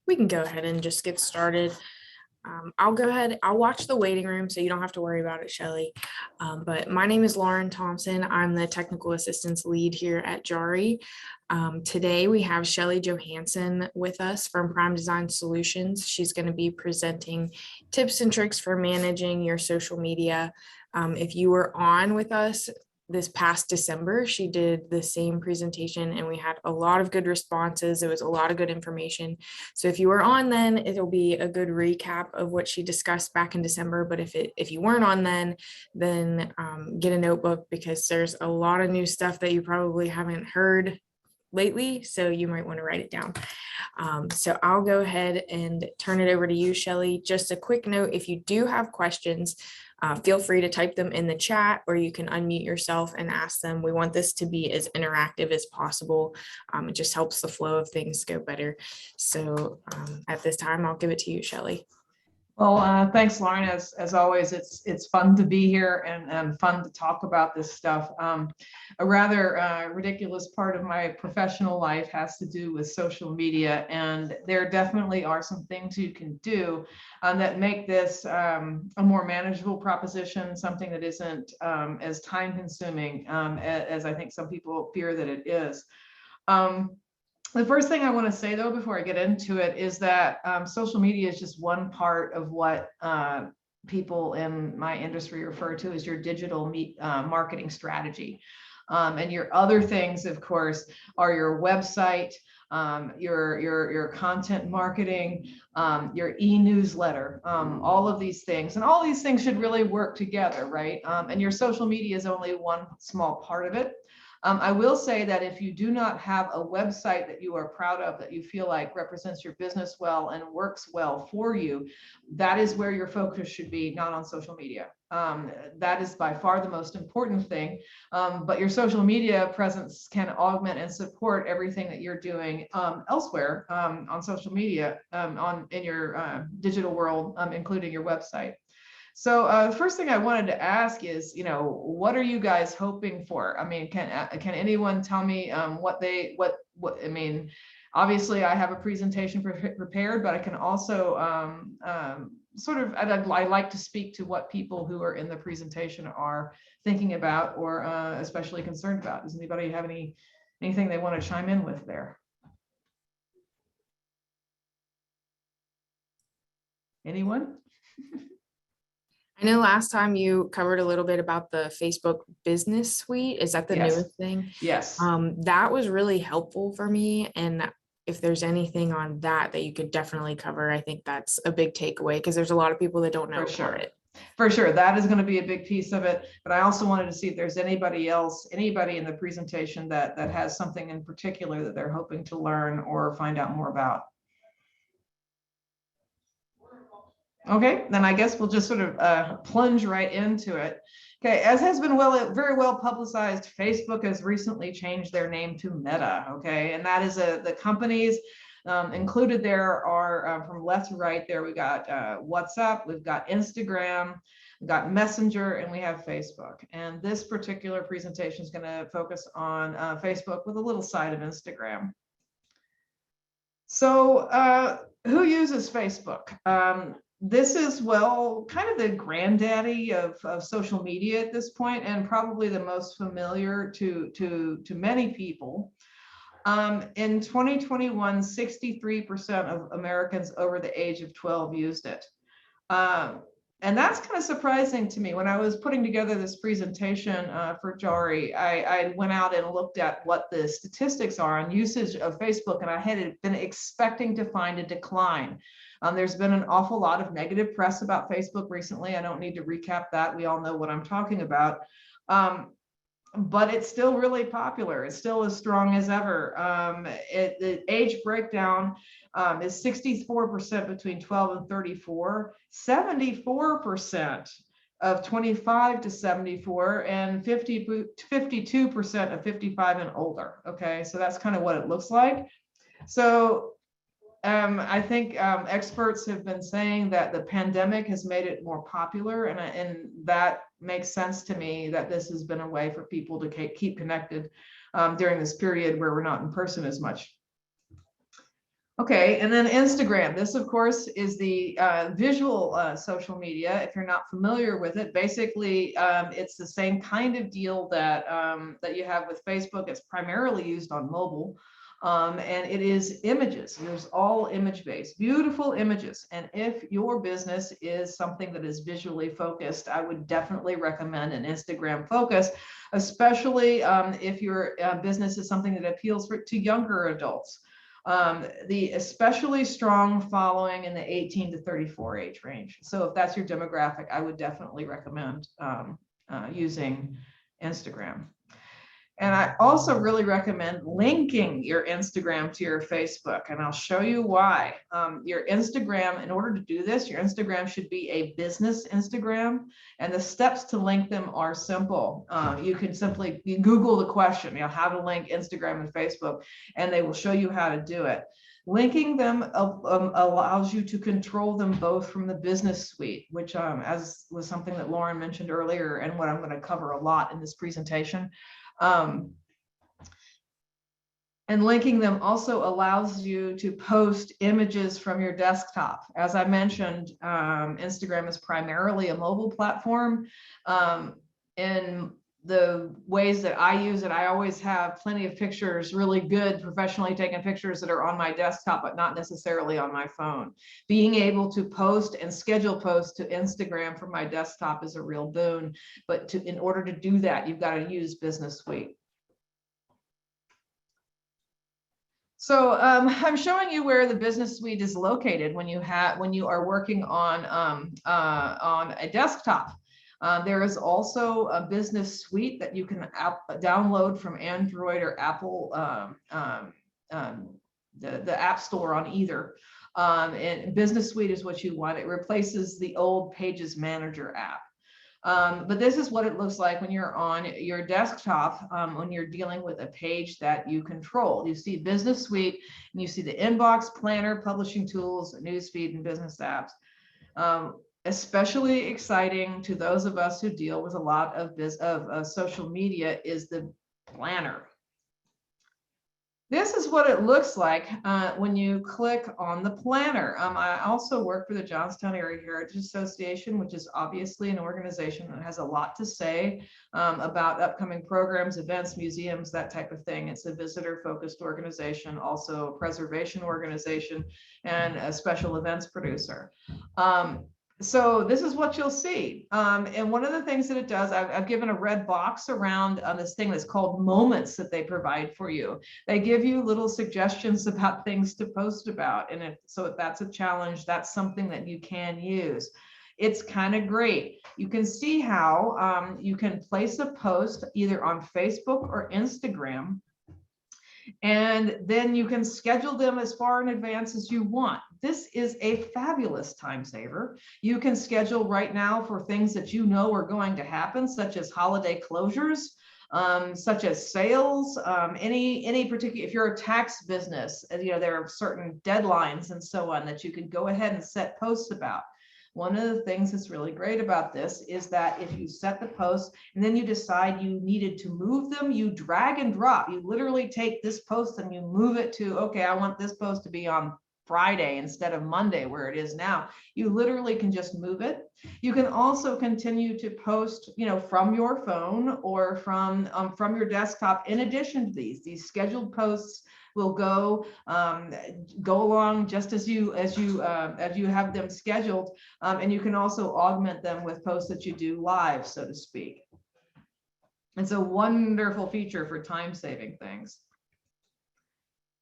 We can go ahead and just get started. I'll go ahead, I'll watch the waiting room so you don't have to worry about it, Shelly. But my name is Lauren Thompson. I'm the technical assistance lead here at Jari. Today we have Shelly Johansson with us from Prime Design Solutions. She's going to be presenting tips and tricks for managing your social media. If you were on with us this past December, she did the same presentation and we had a lot of good responses. It was a lot of good information. So if you were on then, it'll be a good recap of what she discussed back in December. But if you weren't on then get a notebook, because there's a lot of new stuff that you probably haven't heard lately. So you might want to write it down. So I'll go ahead and turn it over to you, Shelly. Just a quick note, if you do have questions, feel free to type them in the chat, or you can unmute yourself and ask them. We want this to be as interactive as possible. It just helps the flow of things go better. So at this time, I'll give it to you, Shelly. Well, thanks, Lauren. As always, it's fun to be here and fun to talk about this stuff. A rather ridiculous part of my professional life has to do with social media, and there definitely are some things you can do that make this a more manageable proposition, something that isn't as time-consuming as I think some people fear that it is. The first thing I want to say, though, before I get into it, is that social media is just one part of what people in my industry refer to as your digital marketing strategy. And your other things, of course, are your website, your content marketing, your e-newsletter, all of these things. And all these things should really work together, right? And your social media is only one small part of it. I will say that if you do not have a website that you are proud of, that you feel like represents your business well and works well for you, that is where your focus should be, not on social media. That is by far the most important thing. But your social media presence can augment and support everything that you're doing elsewhere on social media, in your digital world, including your website. So the first thing I wanted to ask is, what are you guys hoping for? I mean, can anyone tell me what I mean? Obviously, I have a presentation prepared, but I can also I like to speak to what people who are in the presentation are thinking about or especially concerned about. Does anybody have anything they want to chime in with there? Anyone? I know last time you covered a little bit about the Facebook Business Suite. Is that the newest thing? Yes. That was really helpful for me. And if there's anything on that you could definitely cover, I think that's a big takeaway, because there's a lot of people that don't know about it. For sure, that is going to be a big piece of it. But I also wanted to see if there's anybody in the presentation that has something in particular that they're hoping to learn or find out more about. Okay, then I guess we'll just sort of plunge right into it. Okay, as has been very well publicized, Facebook has recently changed their name to Meta. Okay, and that is the companies included there are from left to right. There we got WhatsApp, we've got Instagram, we've got Messenger, and we have Facebook. And this particular presentation is going to focus on Facebook with a little side of Instagram. So who uses Facebook? This is, well, kind of the granddaddy of social media at this point, and probably the most familiar to many people. In 2021, 63% of Americans over the age of 12 used it. And that's kind of surprising to me. When I was putting together this presentation for Jari, I went out and looked at what the statistics are on usage of Facebook, and I had been expecting to find a decline. There's been an awful lot of negative press about Facebook recently. I don't need to recap that. We all know what I'm talking about. But it's still really popular. It's still as strong as ever. The age breakdown is 64% between 12 and 34, 74% of 25 to 74, and 52% of 55 and older. Okay, so that's kind of what it looks like. So I think experts have been saying that the pandemic has made it more popular, and that makes sense to me, that this has been a way for people to keep connected during this period where we're not in person as much. Okay, and then Instagram. This, of course, is the visual social media. If you're not familiar with it, basically, it's the same kind of deal that that you have with Facebook. It's primarily used on mobile, and it is images. There's all image-based, beautiful images. And if your business is something that is visually focused, I would definitely recommend an Instagram focus, especially if your business is something that appeals to younger adults. The especially strong following in the 18 to 34 age range. So if that's your demographic, I would definitely recommend using Instagram. And I also really recommend linking your Instagram to your Facebook, and I'll show you why. Your Instagram, in order to do this, your Instagram should be a business Instagram, and the steps to link them are simple. You can simply Google the question, how to link Instagram and Facebook, and they will show you how to do it. Linking them allows you to control them both from the business suite, which as was something that Lauren mentioned earlier, and what I'm going to cover a lot in this presentation. And linking them also allows you to post images from your desktop. As I mentioned, Instagram is primarily a mobile platform. In the ways that I use it, I always have plenty of pictures, really good professionally taken pictures that are on my desktop, but not necessarily on my phone. Being able to post and schedule posts to Instagram from my desktop is a real boon. But in order to do that, you've got to use Business Suite. So I'm showing you where the Business Suite is located when you are working on a desktop. There is also a Business Suite that you can download from Android or Apple, the App Store on either. And Business Suite is what you want. It replaces the old Pages Manager app. But this is what it looks like when you're on your desktop, when you're dealing with a page that you control. You see Business Suite, and you see the inbox, planner, publishing tools, newsfeed, and business apps. Especially exciting to those of us who deal with a lot of social media is the planner. This is what it looks like when you click on the planner. I also work for the Johnstown Area Heritage Association, which is obviously an organization that has a lot to say about upcoming programs, events, museums, that type of thing. It's a visitor-focused organization, also a preservation organization, and a special events producer. So this is what you'll see. And one of the things that it does, I've given a red box around this thing that's called moments that they provide for you. They give you little suggestions about things to post about. And so if that's a challenge, that's something that you can use. It's kind of great. You can see how you can place a post either on Facebook or Instagram, and then you can schedule them as far in advance as you want. This is a fabulous time saver. You can schedule right now for things that you know are going to happen, such as holiday closures, such as sales, any particular, if you're a tax business, there are certain deadlines and so on that you can go ahead and set posts about. One of the things that's really great about this is that if you set the post and then you decide you needed to move them, you drag and drop. You literally take this post and you move it to, okay, I want this post to be on Friday instead of Monday where it is now. You literally can just move it. You can also continue to post, from your phone or from your desktop. In addition to these scheduled posts will go along just as you have them scheduled, and you can also augment them with posts that you do live, so to speak. It's a wonderful feature for time saving things.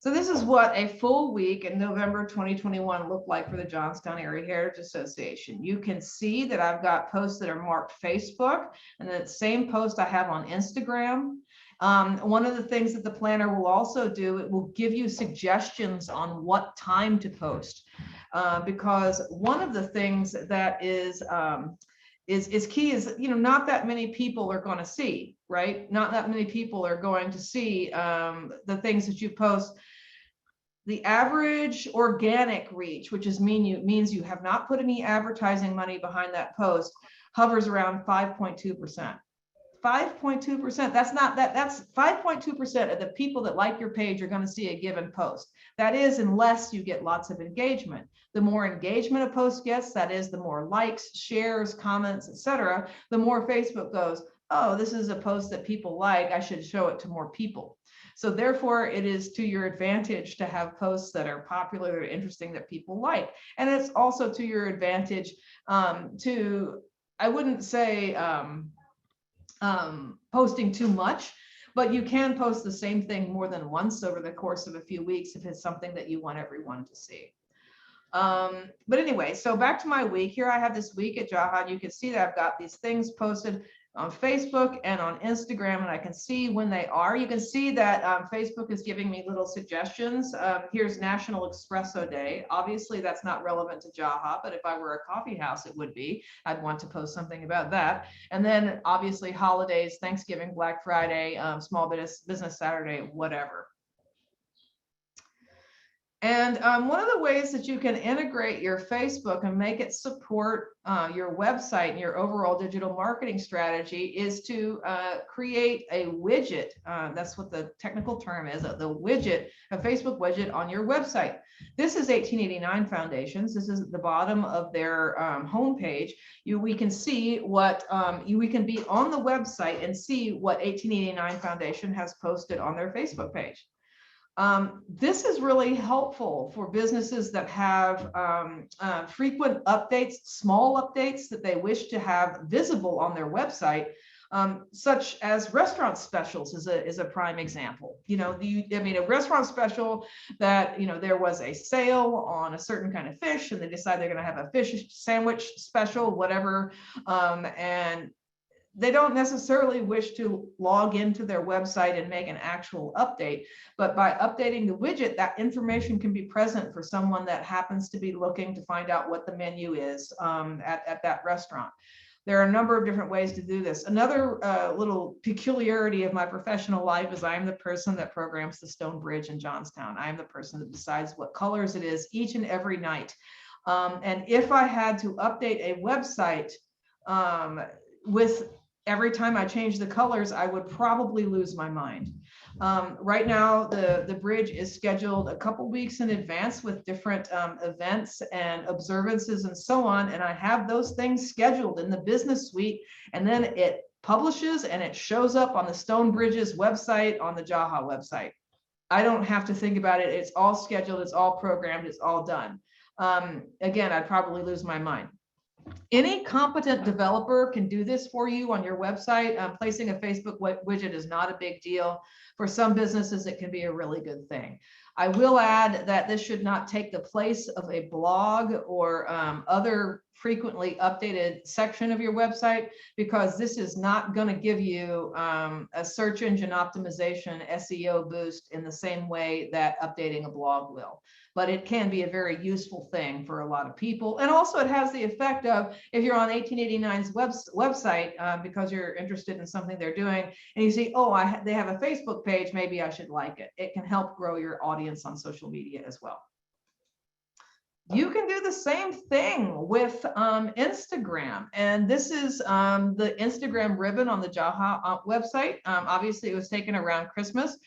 So this is what a full week in November 2021 looked like for the Johnstown Area Heritage Association. You can see that I've got posts that are marked Facebook, and that same post I have on Instagram. One of the things that the planner will also do, it will give you suggestions on what time to post, because one of the things that is key is, not that many people are going to see, right? Not that many people are going to see the things that you post. The average organic reach, which means you have not put any advertising money behind that post, hovers around 5.2%. 5.2%. That's not that. That's 5.2% of the people that like your page are going to see a given post. That is, unless you get lots of engagement. The more engagement a post gets, that is, the more likes, shares, comments, etc., the more Facebook goes, oh, this is a post that people like, I should show it to more people. So therefore, it is to your advantage to have posts that are popular or interesting that people like. And it's also to your advantage to, I wouldn't say posting too much, but you can post the same thing more than once over the course of a few weeks if it's something that you want everyone to see. But anyway, so back to my week. Here I have this week at Jaha. You can see that I've got these things posted on Facebook and on Instagram, and I can see when they are. You can see that Facebook is giving me little suggestions. Here's National Espresso Day. Obviously, that's not relevant to Jaha, but if I were a coffee house, it would be. I'd want to post something about that. And then obviously holidays, Thanksgiving, Black Friday, Small Business Saturday, whatever. And one of the ways that you can integrate your Facebook and make it support your website and your overall digital marketing strategy is to create a widget. That's what the technical term is, the widget, a Facebook widget on your website. This is 1889 Foundations. This is at the bottom of their homepage. We can see what, we can be on the website and see what 1889 Foundation has posted on their Facebook page. This is really helpful for businesses that have frequent updates, small updates that they wish to have visible on their website, such as restaurant specials is a prime example. You know, I mean, a restaurant special that, you know, there was a sale on a certain kind of fish and they decide they're going to have a fish sandwich special, whatever, and they don't necessarily wish to log into their website and make an actual update, but by updating the widget, that information can be present for someone that happens to be looking to find out what the menu is at that restaurant. There are a number of different ways to do this. Another little peculiarity of my professional life is I am the person that programs the Stone Bridge in Johnstown. I am the person that decides what colors it is each and every night. And if I had to update a website with every time I change the colors, I would probably lose my mind. Right now, the bridge is scheduled a couple weeks in advance with different events and observances and so on. And I have those things scheduled in the business suite, and then it publishes and it shows up on the Stone Bridge's website, on the Jaha website. I don't have to think about it. It's all scheduled, it's all programmed, it's all done. Again, I'd probably lose my mind. Any competent developer can do this for you on your website. Placing a Facebook widget is not a big deal. For some businesses, it can be a really good thing. I will add that this should not take the place of a blog or other frequently updated section of your website, because this is not going to give you a search engine optimization SEO boost in the same way that updating a blog will. But it can be a very useful thing for a lot of people. And also it has the effect of, if you're on 1889's website because you're interested in something they're doing and you see, oh, they have a Facebook page, maybe I should like it. It can help grow your audience on social media as well. You can do the same thing with Instagram. And this is the Instagram ribbon on the Jaha website. Obviously, it was taken around Christmas.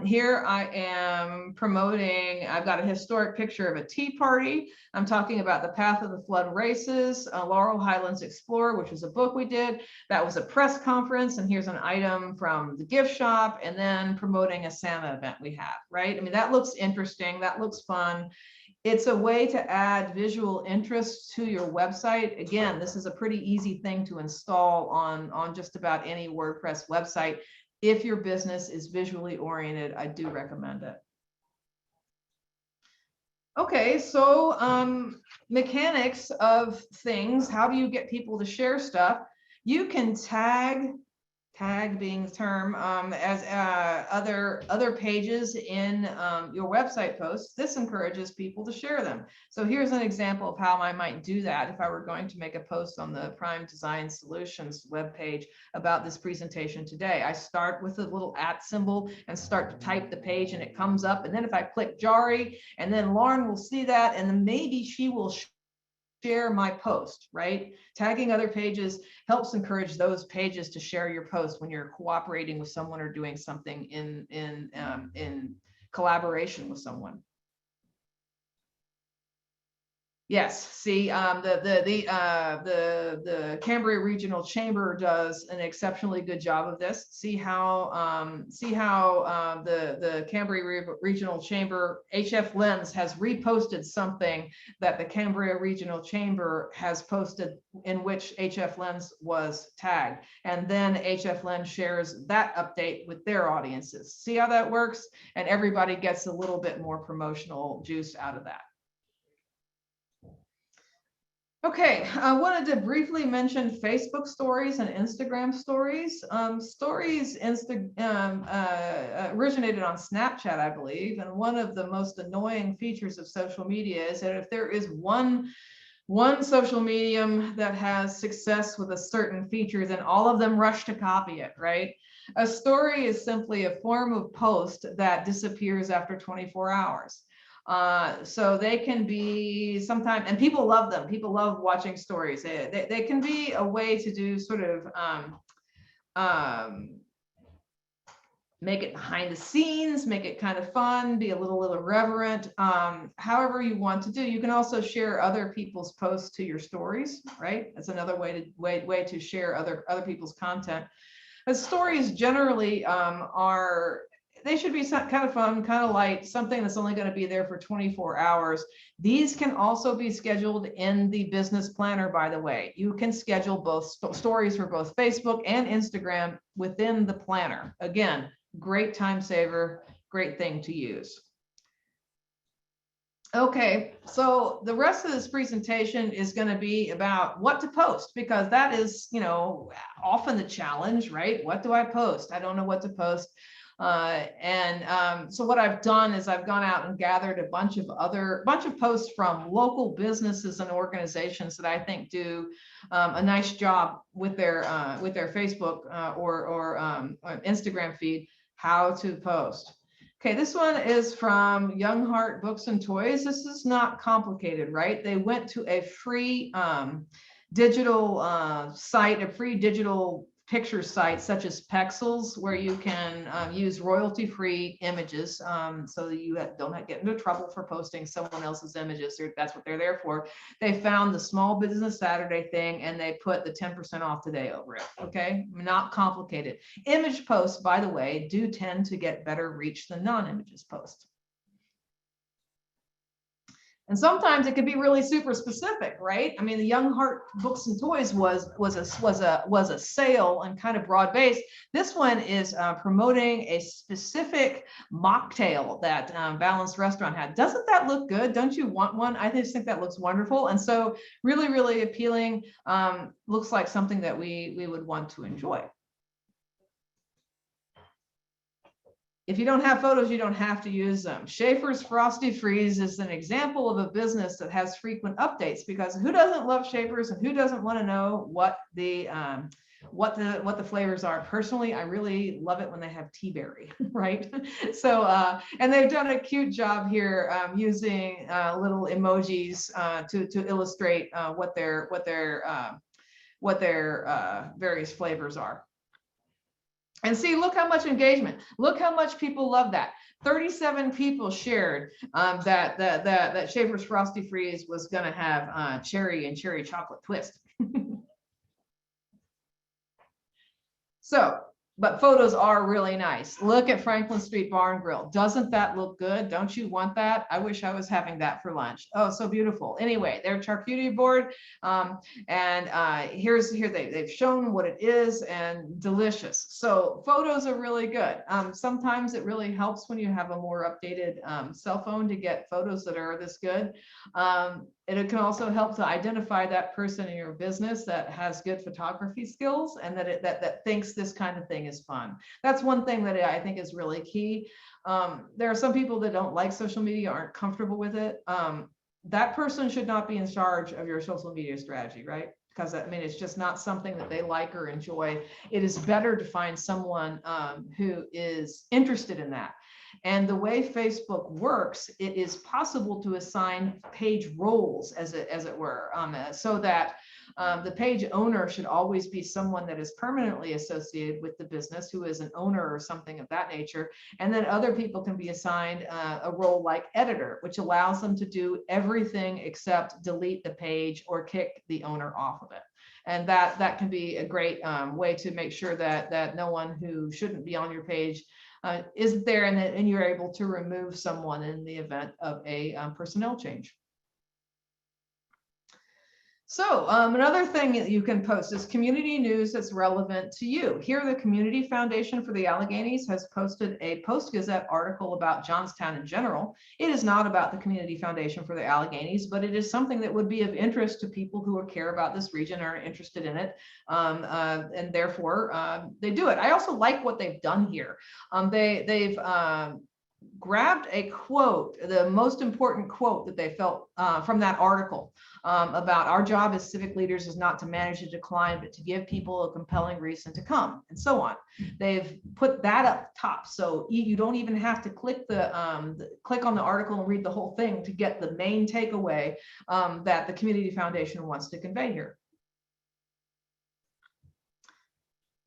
Here I am promoting, I've got a historic picture of a tea party. I'm talking about the Path of the Flood races, Laurel Highlands Explorer, which was a book we did. That was a press conference. And here's an item from the gift shop, and then promoting a Santa event we have, right? I mean, that looks interesting. That looks fun. It's a way to add visual interest to your website. Again, this is a pretty easy thing to install on just about any WordPress website. If your business is visually oriented, I do recommend it. Okay, so mechanics of things. How do you get people to share stuff? You can tag being the term, as other pages in your website posts. This encourages people to share them. So here's an example of how I might do that if I were going to make a post on the Prime Design Solutions webpage about this presentation today. I start with a little @ symbol and start to type the page, and it comes up. And then if I click Jari, and then Lauren will see that, and then maybe she will share my post, right? Tagging other pages helps encourage those pages to share your post when you're cooperating with someone or doing something in collaboration with someone. Yes, see, the Cambria Regional Chamber does an exceptionally good job of this. See how the Cambria Regional Chamber HF Lens has reposted something that the Cambria Regional Chamber has posted in which HF Lens was tagged, and then HF Lens shares that update with their audiences. See how that works? And everybody gets a little bit more promotional juice out of that. Okay, I wanted to briefly mention Facebook stories and Instagram stories. Stories originated on Snapchat, I believe, and one of the most annoying features of social media is that if there is one social medium that has success with a certain feature, then all of them rush to copy it, right? A story is simply a form of post that disappears after 24 hours. So they can be sometimes, and people love them. People love watching stories. They can be a way to do sort of make it behind the scenes, make it kind of fun, be a little irreverent. However you want to do. You can also share other people's posts to your stories, right? That's another way to share other people's content. But stories generally they should be kind of fun, kind of light, something that's only going to be there for 24 hours. These can also be scheduled in the business planner, by the way. You can schedule both stories for both Facebook and Instagram within the planner. Again, great time saver, great thing to use. Okay, so the rest of this presentation is going to be about what to post, because that is, often the challenge, right? What do I post? I don't know what to post. So what I've done is I've gone out and gathered a bunch of posts from local businesses and organizations that I think do a nice job with their Facebook or Instagram feed, how to post. Okay, this one is from Young Heart Books and Toys. This is not complicated, right? They went to a free digital site, a free digital picture sites such as Pexels, where you can use royalty-free images, so that you don't get into trouble for posting someone else's images. That's what they're there for. They found the Small Business Saturday thing, and they put the 10% off today over it. Okay, not complicated. Image posts, by the way, do tend to get better reach than non-images posts. And sometimes it could be really super specific, right? I mean, the Young Heart Books and Toys was a sale and kind of broad based. This one is promoting a specific mocktail that Balanced Restaurant had. Doesn't that look good? Don't you want one? I just think that looks wonderful, and so really, really appealing. Looks like something that we would want to enjoy. If you don't have photos, you don't have to use them. Schaefer's Frosty Freeze is an example of a business that has frequent updates, because who doesn't love Schaefer's and who doesn't want to know what the flavors are? Personally, I really love it when they have tea berry, right? So, and they've done a cute job here using little emojis to illustrate what their various flavors are. And see, look how much engagement. Look how much people love that. 37 people shared that Schaefer's Frosty Freeze was going to have cherry and cherry chocolate twist. So, but photos are really nice. Look at Franklin Street Bar and Grill. Doesn't that look good? Don't you want that? I wish I was having that for lunch. Oh, so beautiful. Anyway, their charcuterie board. Here they've shown what it is, and delicious. So photos are really good. Sometimes it really helps when you have a more updated cell phone to get photos that are this good. And it can also help to identify that person in your business that has good photography skills and that thinks this kind of thing is fun. That's one thing that I think is really key. There are some people that don't like social media, aren't comfortable with it. that person should not be in charge of your social media strategy, right? Because I mean, it's just not something that they like or enjoy. It is better to find someone who is interested in that. And the way Facebook works, it is possible to assign page roles, as it were, so that the page owner should always be someone that is permanently associated with the business, who is an owner or something of that nature. And then other people can be assigned a role like editor, which allows them to do everything except delete the page or kick the owner off of it. And that can be a great way to make sure that no one who shouldn't be on your page isn't there, and you're able to remove someone in the event of a personnel change. So another thing that you can post is community news that's relevant to you. Here, the Community Foundation for the Alleghenies has posted a Post-Gazette article about Johnstown in general. It is not about the Community Foundation for the Alleghenies, but it is something that would be of interest to people who care about this region, are interested in it, and therefore they do it. I also like what they've done here. They've grabbed a quote, the most important quote that they felt from that article, about our job as civic leaders is not to manage a decline, but to give people a compelling reason to come, and so on. They've put that up top, so you don't even have to click click on the article and read the whole thing to get the main takeaway that the Community Foundation wants to convey here.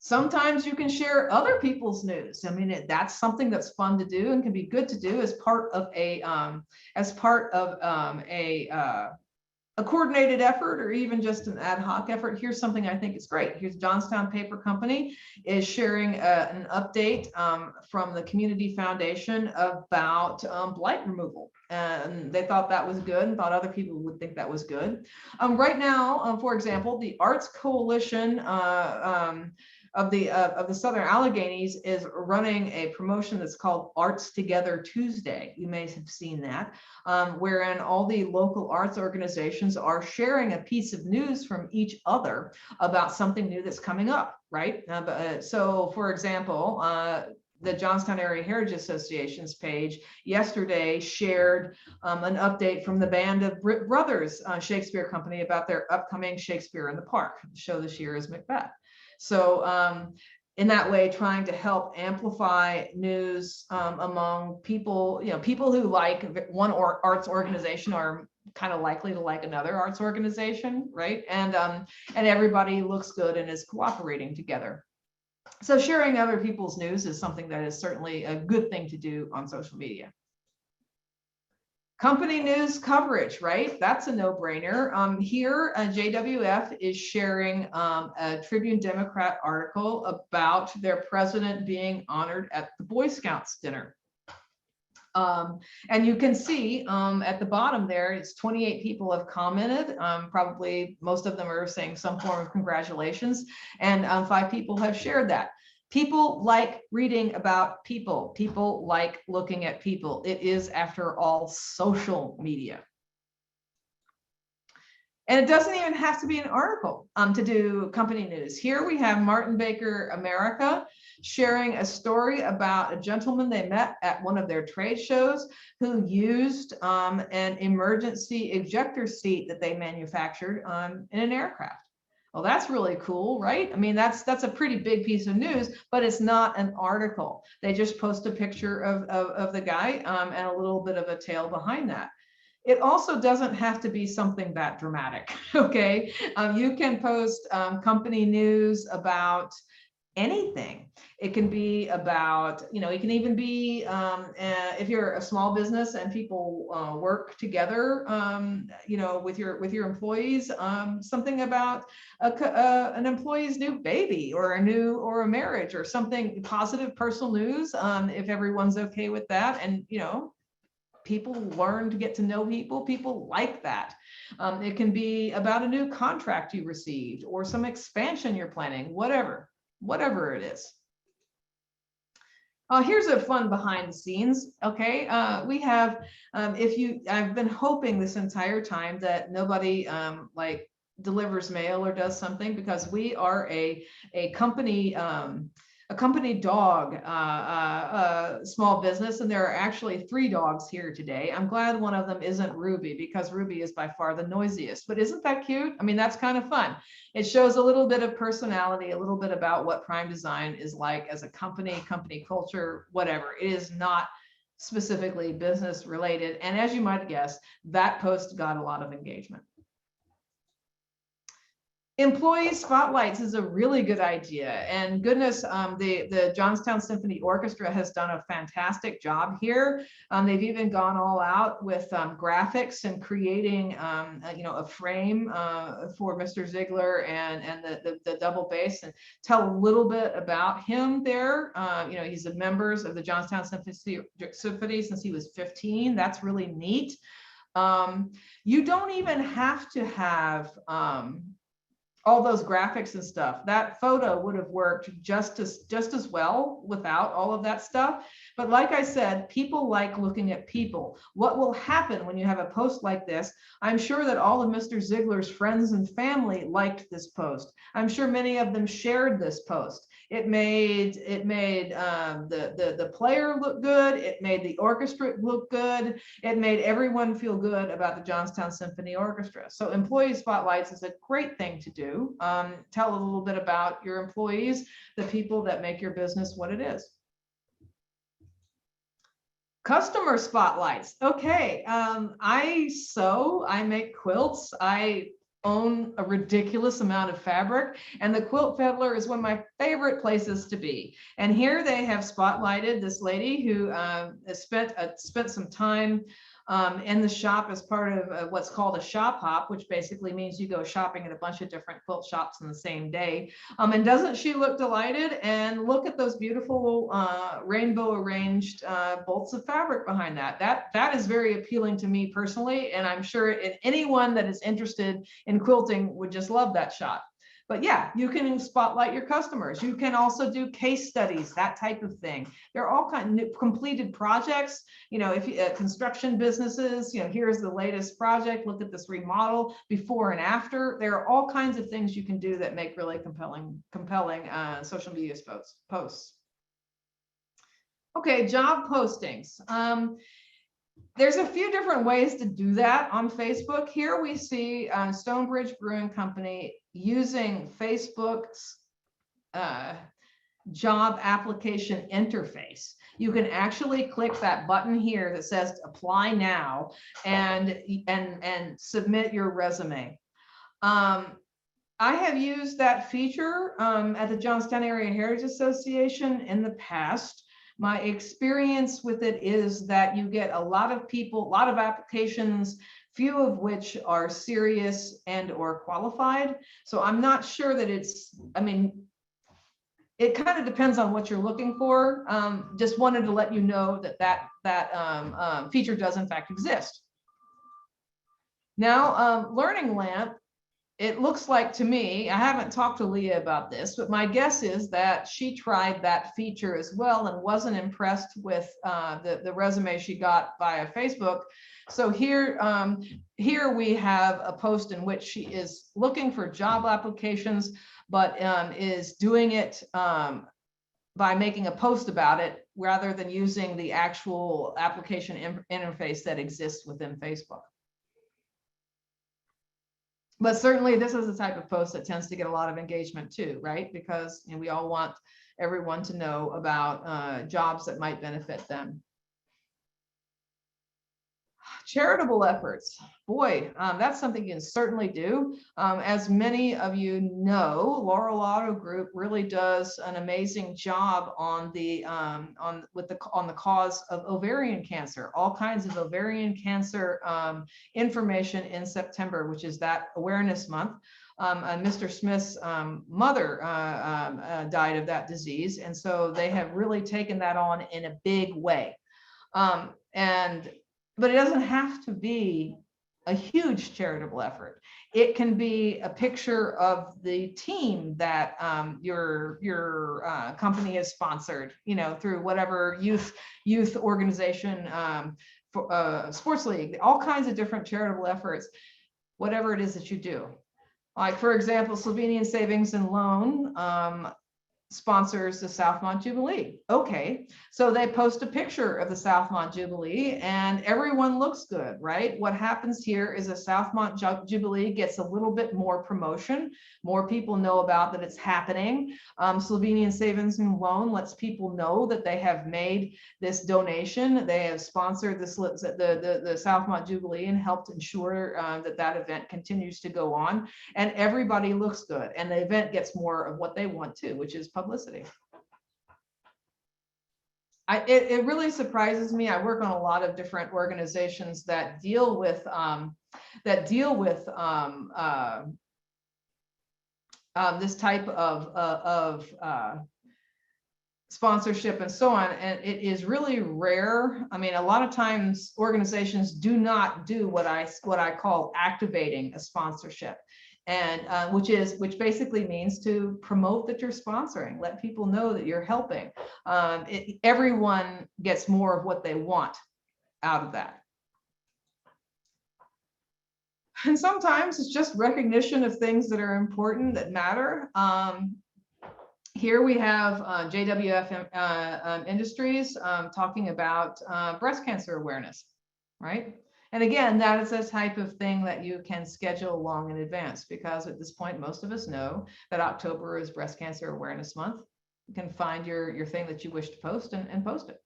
Sometimes you can share other people's news. I mean, that's something that's fun to do and can be good to do as part of a coordinated effort, or even just an ad hoc effort. Here's something I think is great. Here's Johnstown Paper Company is sharing an update from the Community Foundation about blight removal. And they thought that was good and thought other people would think that was good. Right now, for example, the Arts Coalition of the Southern Alleghenies is running a promotion that's called Arts Together Tuesday. You may have seen that, wherein all the local arts organizations are sharing a piece of news from each other about something new that's coming up, right? So, for example, the Johnstown Area Heritage Association's page yesterday shared an update from the Band of Brothers Shakespeare Company about their upcoming Shakespeare in the Park. The show this year is Macbeth. So in that way, trying to help amplify news among people, people who like one arts organization are kind of likely to like another arts organization, right? And everybody looks good and is cooperating together. So sharing other people's news is something that is certainly a good thing to do on social media. Company news coverage, right? That's a no-brainer. Here, JWF is sharing a Tribune Democrat article about their president being honored at the Boy Scouts dinner. And you can see at the bottom there, it's 28 people have commented. Probably most of them are saying some form of congratulations, and 5 people have shared that. People like reading about people. People like looking at people. It is, after all, social media. And it doesn't even have to be an article to do company news. Here we have Martin Baker America sharing a story about a gentleman they met at one of their trade shows who used an emergency ejector seat that they manufactured in an aircraft. Well, that's really cool, right? I mean, that's a pretty big piece of news, but it's not an article. They just post a picture of the guy and a little bit of a tale behind that. It also doesn't have to be something that dramatic, okay? You can post company news about anything. It can be about, it can even be, if you're a small business and people work together, with your employees, something about an employee's new baby or a marriage or something positive, personal news, if everyone's okay with that. And, people learn to get to know people. People like that. It can be about a new contract you received or some expansion you're planning, whatever it is. Here's a fun behind the scenes. Okay, we have, I've been hoping this entire time that nobody delivers mail or does something, because we are a company a company dog, small business, and there are actually 3 dogs here today. I'm glad one of them isn't Ruby, because Ruby is by far the noisiest, but isn't that cute? I mean, that's kind of fun. It shows a little bit of personality, a little bit about what Prime Design is like as a company culture, whatever. It is not specifically business related. And as you might guess, that post got a lot of engagement. Employee spotlights is a really good idea, and goodness, the Johnstown Symphony Orchestra has done a fantastic job here. They've even gone all out with graphics and creating a frame for Mr. Ziegler and the double bass, and tell a little bit about him there. He's a member of the Johnstown Symphony since he was 15. That's really neat. You don't even have to have all those graphics and stuff. That photo would have worked just as well without all of that stuff. But like I said, people like looking at people. What will happen when you have a post like this? I'm sure that all of Mr. Ziegler's friends and family liked this post. I'm sure many of them shared this post. It made the player look good. It made the orchestra look good. It made everyone feel good about the Johnstown Symphony Orchestra. So employee spotlights is a great thing to do. Tell a little bit about your employees, the people that make your business what it is. Customer spotlights. Okay, I make quilts. I own a ridiculous amount of fabric, and the Quilt Peddler is one of my favorite places to be. And here they have spotlighted this lady who has spent some time in the shop as part of what's called a shop hop, which basically means you go shopping at a bunch of different quilt shops in the same day. And doesn't she look delighted? And look at those beautiful rainbow arranged bolts of fabric behind that. That is very appealing to me personally, and I'm sure anyone that is interested in quilting would just love that shot. But yeah, you can spotlight your customers. You can also do case studies, that type of thing. There are all kinds of completed projects. If you, construction businesses, here's the latest project. Look at this remodel before and after. There are all kinds of things you can do that make really compelling social media posts. Okay, job postings. There's a few different ways to do that on Facebook. Here we see Stonebridge Brewing Company using Facebook's job application interface. You can actually click that button here that says apply now and submit your resume. I have used that feature at the Johnstown Area Heritage Association in the past. My experience with it is that you get a lot of people, a lot of applications, few of which are serious and or qualified. So I'm not sure that it kind of depends on what you're looking for. Just wanted to let you know that feature does in fact exist. Now, Learning Lamp, it looks like to me, I haven't talked to Leah about this, but my guess is that she tried that feature as well and wasn't impressed with the resume she got via Facebook. So here we have a post in which she is looking for job applications, but is doing it by making a post about it rather than using the actual application interface that exists within Facebook. But certainly this is the type of post that tends to get a lot of engagement too, right? Because we all want everyone to know about jobs that might benefit them. Charitable efforts, boy, that's something you can certainly do. As many of you know, Laurel Auto Group really does an amazing job on the cause of ovarian cancer. All kinds of ovarian cancer information in September, which is that awareness month. And Mr. Smith's mother died of that disease, and so they have really taken that on in a big way. But it doesn't have to be a huge charitable effort. It can be a picture of the team that your company has sponsored, through whatever youth organization, sports league, all kinds of different charitable efforts, whatever it is that you do. Like, for example, Slovenian Savings and Loan sponsors the Southmont Jubilee. Okay, so they post a picture of the Southmont Jubilee and everyone looks good, right? What happens here is a Southmont Jubilee gets a little bit more promotion. More people know about that it's happening. Slovenian Savings and Loan lets people know that they have made this donation. They have sponsored this, the Southmont Jubilee and helped ensure that that event continues to go on. And everybody looks good. And the event gets more of what they want to, which is publicity. It really surprises me. I work on a lot of different organizations that deal with this type of sponsorship and so on, and it is really rare. I mean, a lot of times organizations do not do what I call activating a sponsorship, and which basically means to promote that you're sponsoring, let people know that you're helping. Everyone gets more of what they want out of that. And sometimes it's just recognition of things that are important, that matter. Here we have JWF Industries talking about breast cancer awareness, right? And again, that is a type of thing that you can schedule long in advance, because at this point, most of us know that October is Breast Cancer Awareness Month. You can find your thing that you wish to post and post it.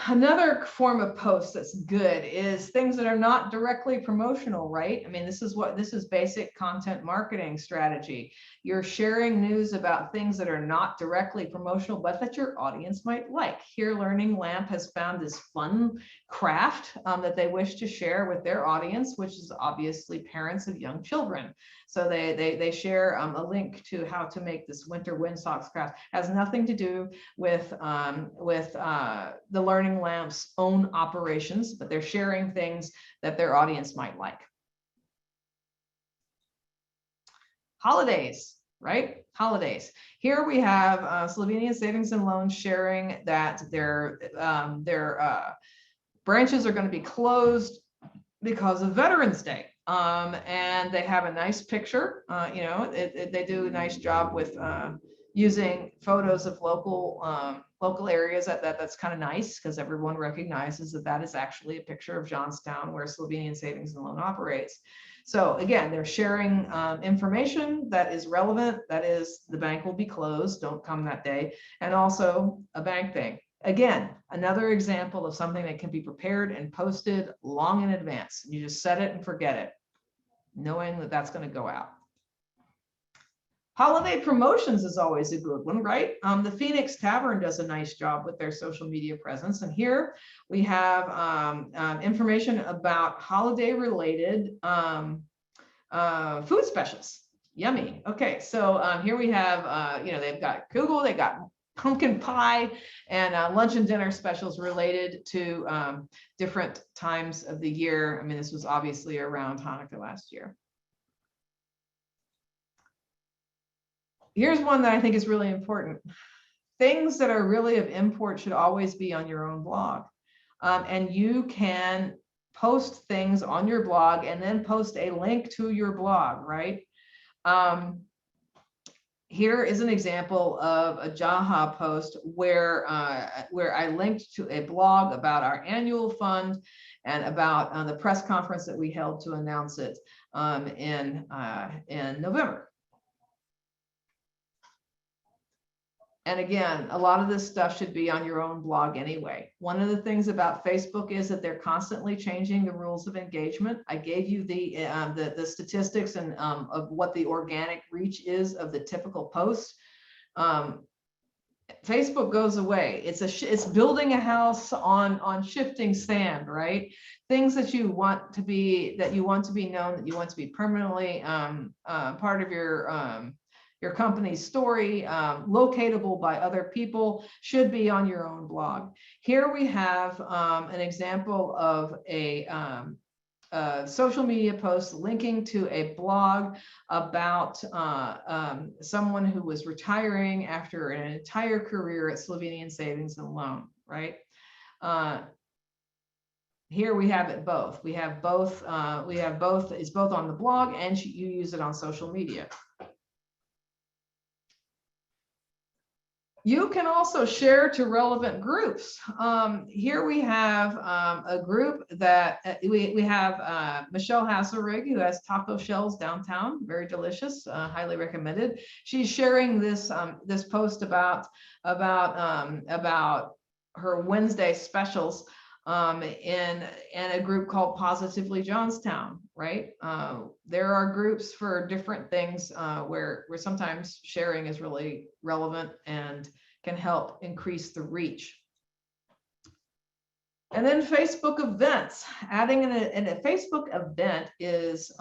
Another form of post that's good is things that are not directly promotional, right? I mean, this is basic content marketing strategy. You're sharing news about things that are not directly promotional, but that your audience might like. Here, Learning Lamp has found this fun craft that they wish to share with their audience, which is obviously parents of young children. So they share a link to how to make this winter wind socks craft. Has nothing to do with the Learning Lamp's own operations, but they're sharing things that their audience might like. Holidays, right? Holidays. Here we have Slovenian Savings and Loan sharing that their branches are going to be closed because of Veterans Day. And they have a nice picture. You know, they do a nice job with using photos of local areas. That's kind of nice, because everyone recognizes that that is actually a picture of Johnstown, where Slovenian Savings and Loan operates. So again, they're sharing information that is relevant. That is, the bank will be closed, don't come that day, and also a bank thing. Again, another example of something that can be prepared and posted long in advance. You just set it and forget it, knowing that that's going to go out. Holiday promotions is always a good one, right? The Phoenix Tavern does a nice job with their social media presence. And here we have information about holiday-related food specials. Yummy. Okay, so here we have, you know, they've got Google, they got pumpkin pie, and lunch and dinner specials related to different times of the year. I mean, this was obviously around Hanukkah last year. Here's one that I think is really important. Things that are really of import should always be on your own blog. And you can post things on your blog and then post a link to your blog, right? Here is an example of a Jaha post where I linked to a blog about our annual fund and about the press conference that we held to announce it in November. And again, a lot of this stuff should be on your own blog anyway. One of the things about Facebook is that they're constantly changing the rules of engagement. I gave you the statistics and of what the organic reach is of the typical post. Facebook goes away. It's building a house on shifting sand, right? Things that you want to be known, that you want to be permanently part of your company's story, locatable by other people, should be on your own blog. Here we have an example of a social media post linking to a blog about someone who was retiring after an entire career at Slovenian Savings and Loan, right? Here we have it both. We have both. It's both on the blog, and you use it on social media. You can also share to relevant groups. Here we have a group that we have Michelle Hasselrig, who has taco shells downtown, very delicious, highly recommended. She's sharing this this post about her Wednesday specials in a group called Positively Johnstown, right? There are groups for different things where sometimes sharing is really relevant and can help increase the reach. And then Facebook events. Adding in a Facebook event is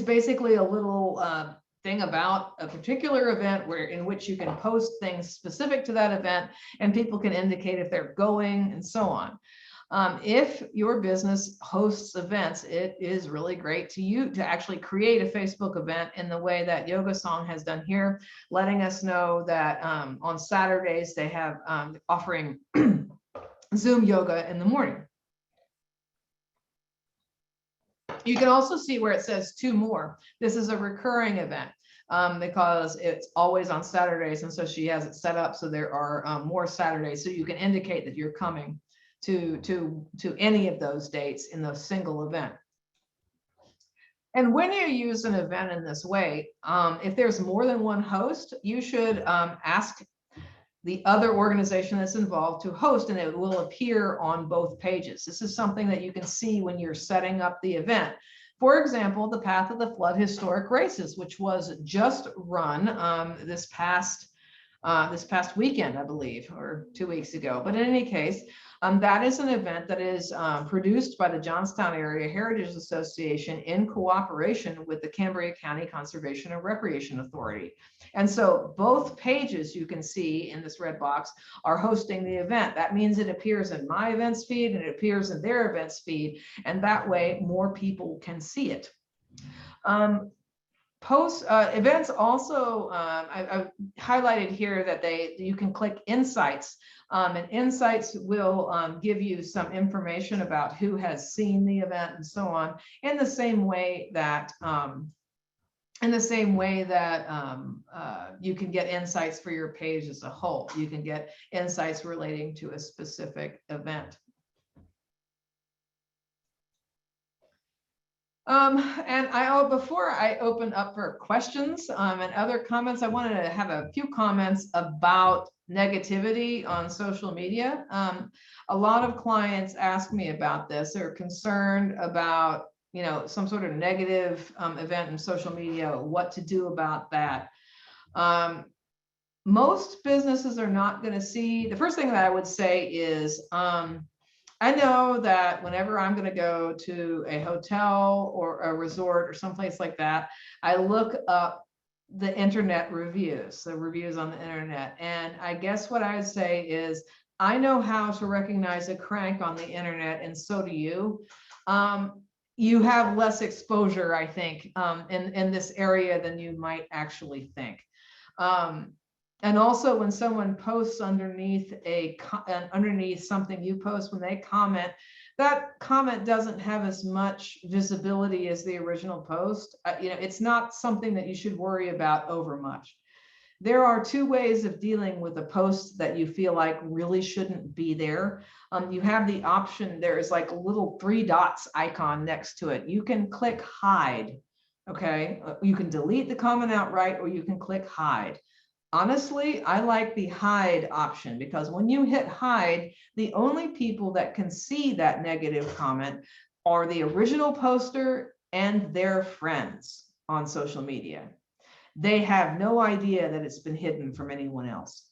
basically a little thing about a particular event in which you can post things specific to that event, and people can indicate if they're going and so on. If your business hosts events, it is really great to actually create a Facebook event in the way that Yoga Song has done here, letting us know that on Saturdays they have offering Zoom yoga in the morning. You can also see where it says 2 more. This is a recurring event because it's always on Saturdays. And so she has it set up so there are more Saturdays. So you can indicate that you're coming to any of those dates in the single event. And when you use an event in this way, if there's more than one host, you should ask the other organization that's involved to host, and it will appear on both pages. This is something that you can see when you're setting up the event. For example, the Path of the Flood Historic Races, which was just run this past weekend, I believe, or 2 weeks ago. But in any case, that is an event that is produced by the Johnstown Area Heritage Association in cooperation with the Cambria County Conservation and Recreation Authority. And so both pages you can see in this red box are hosting the event. That means it appears in my events feed and it appears in their events feed. And that way more people can see it. Events also, I've highlighted here that you can click insights, and insights will give you some information about who has seen the event and so on, in the same way that you can get insights for your page as a whole. You can get insights relating to a specific event. And before I open up for questions and other comments, I wanted to have a few comments about negativity on social media. A lot of clients ask me about this. They're concerned about, some sort of negative event in social media, what to do about that. Most businesses are not going to see, the first thing that I would say is, I know that whenever I'm going to go to a hotel or a resort or someplace like that, I look up the internet reviews, the reviews on the internet. And I guess what I would say is, I know how to recognize a crank on the internet, and so do you. You have less exposure, I think, in this area than you might actually think. And also when someone posts underneath underneath something you post, when they comment, that comment doesn't have as much visibility as the original post. It's not something that you should worry about over much. There are 2 ways of dealing with a post that you feel like really shouldn't be there. You have the option, there's like a little 3 dots icon next to it. You can click hide, okay? You can delete the comment outright, or you can click hide. Honestly, I like the hide option, because when you hit hide, the only people that can see that negative comment are the original poster and their friends on social media. They have no idea that it's been hidden from anyone else.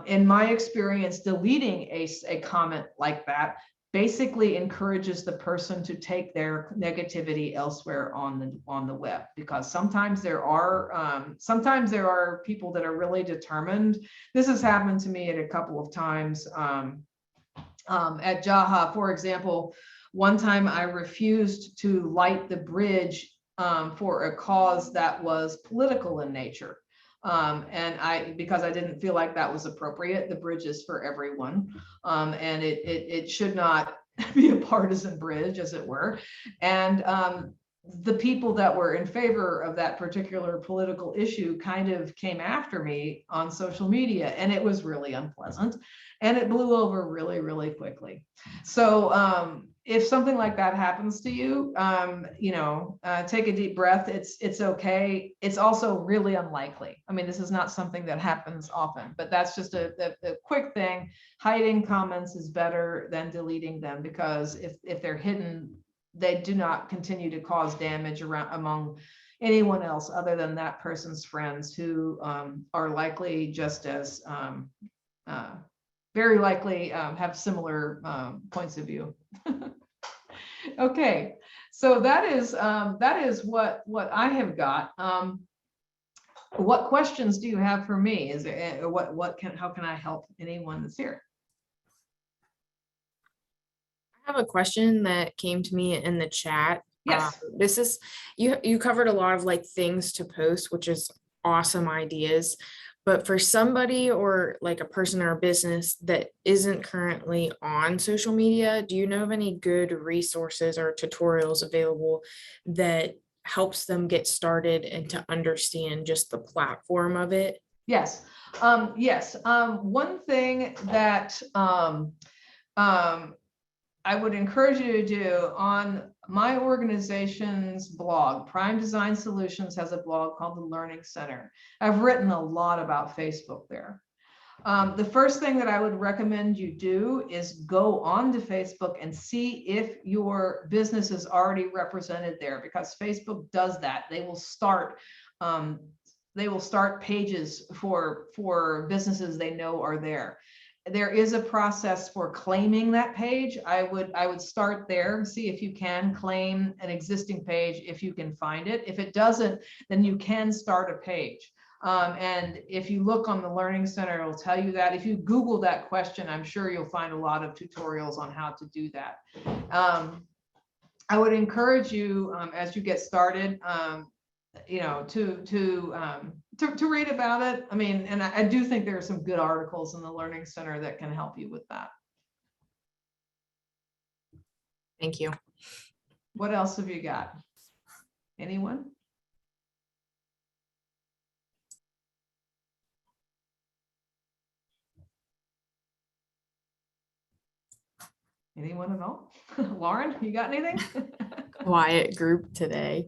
In my experience, deleting a comment like that basically encourages the person to take their negativity elsewhere on the web, because sometimes there are people that are really determined. This has happened to me at a couple of times. At Jaha, for example, one time I refused to light the bridge for a cause that was political in nature. Because I didn't feel like that was appropriate. The bridge is for everyone, and it should not be a partisan bridge, as it were. And the people that were in favor of that particular political issue kind of came after me on social media, and it was really unpleasant, and it blew over really, really quickly. So if something like that happens to you, take a deep breath. It's okay. It's also really unlikely. I mean, this is not something that happens often, but that's just a quick thing. Hiding comments is better than deleting them, because if they're hidden, they do not continue to cause damage among anyone else other than that person's friends, who are likely just as very likely have similar points of view. Okay, so that is what I have got. What questions do you have for me? Is there how can I help anyone that's here? I have a question that came to me in the chat. Yes. This is, you covered a lot of like things to post, which is awesome ideas. But for somebody or like a person or a business that isn't currently on social media, do you know of any good resources or tutorials available that helps them get started and to understand just the platform of it? Yes. Yes. One thing that I would encourage you to do on my organization's blog, Prime Design Solutions has a blog called the Learning Center. I've written a lot about Facebook there. The first thing that I would recommend you do is go on to Facebook and see if your business is already represented there, because Facebook does that. They will start pages for businesses they know are there. There is a process for claiming that page. I would start there, see if you can claim an existing page, if you can find it. If it doesn't, then you can start a page. And if you look on the Learning Center, it'll tell you that. If you Google that question, I'm sure you'll find a lot of tutorials on how to do that. I would encourage you, as you get started, to read about it. I mean, and I do think there are some good articles in the Learning Center that can help you with that. Thank you. What else have you got? Anyone? Anyone at all? Lauren, you got anything? Quiet group today.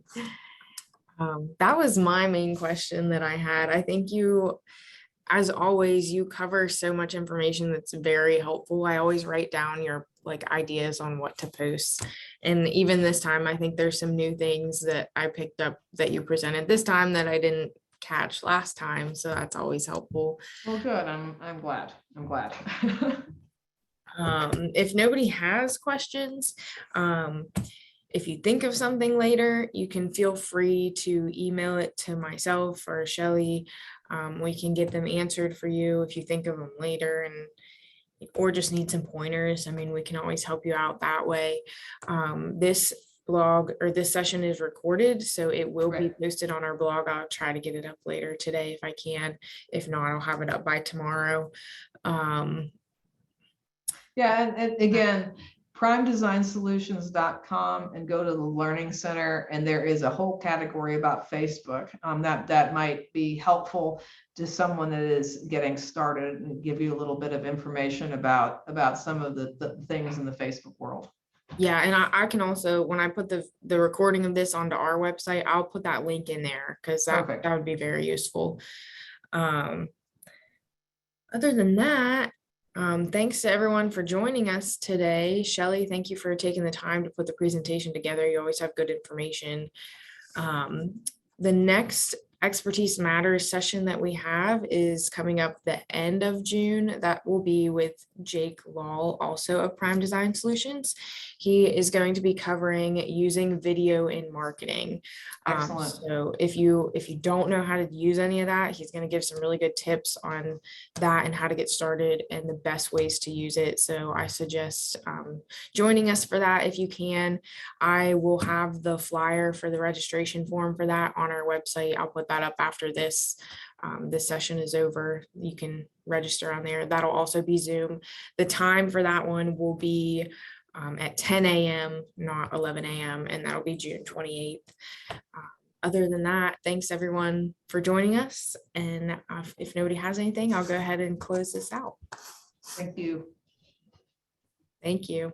That was my main question that I had. I think you, as always, you cover so much information that's very helpful. I always write down your like ideas on what to post. And even this time, I think there's some new things that I picked up that you presented this time that I didn't catch last time. So that's always helpful. Well, good. I'm glad. I'm glad. If nobody has questions, if you think of something later, you can feel free to email it to myself or Shelly. We can get them answered for you if you think of them later, or just need some pointers. I mean, we can always help you out that way. This blog or this session is recorded, so it will be posted on our blog. I'll try to get it up later today if I can. If not, I'll have it up by tomorrow. Yeah, and again, primedesignsolutions.com, and go to the Learning Center, and there is a whole category about Facebook that might be helpful to someone that is getting started, and give you a little bit of information about some of the things in the Facebook world. Yeah, and I can also, when I put the recording of this onto our website, I'll put that link in there, because that would be very useful. Other than that, thanks to everyone for joining us today. Shelly, thank you for taking the time to put the presentation together. You always have good information. The next Expertise Matters session that we have is coming up the end of June. That will be with Jake Law, also of Prime Design Solutions. He is going to be covering using video in marketing. Excellent. So if you don't know how to use any of that, he's going to give some really good tips on that and how to get started and the best ways to use it. So I suggest joining us for that if you can. I will have the flyer for the registration form for that on our website. I'll put that up after this session is over. You can register on there. That'll also be Zoom. The time for that one will be at 10 a.m., not 11 a.m., and that'll be June 28th. Other than that, thanks everyone for joining us. And if nobody has anything, I'll go ahead and close this out. Thank you. Thank you.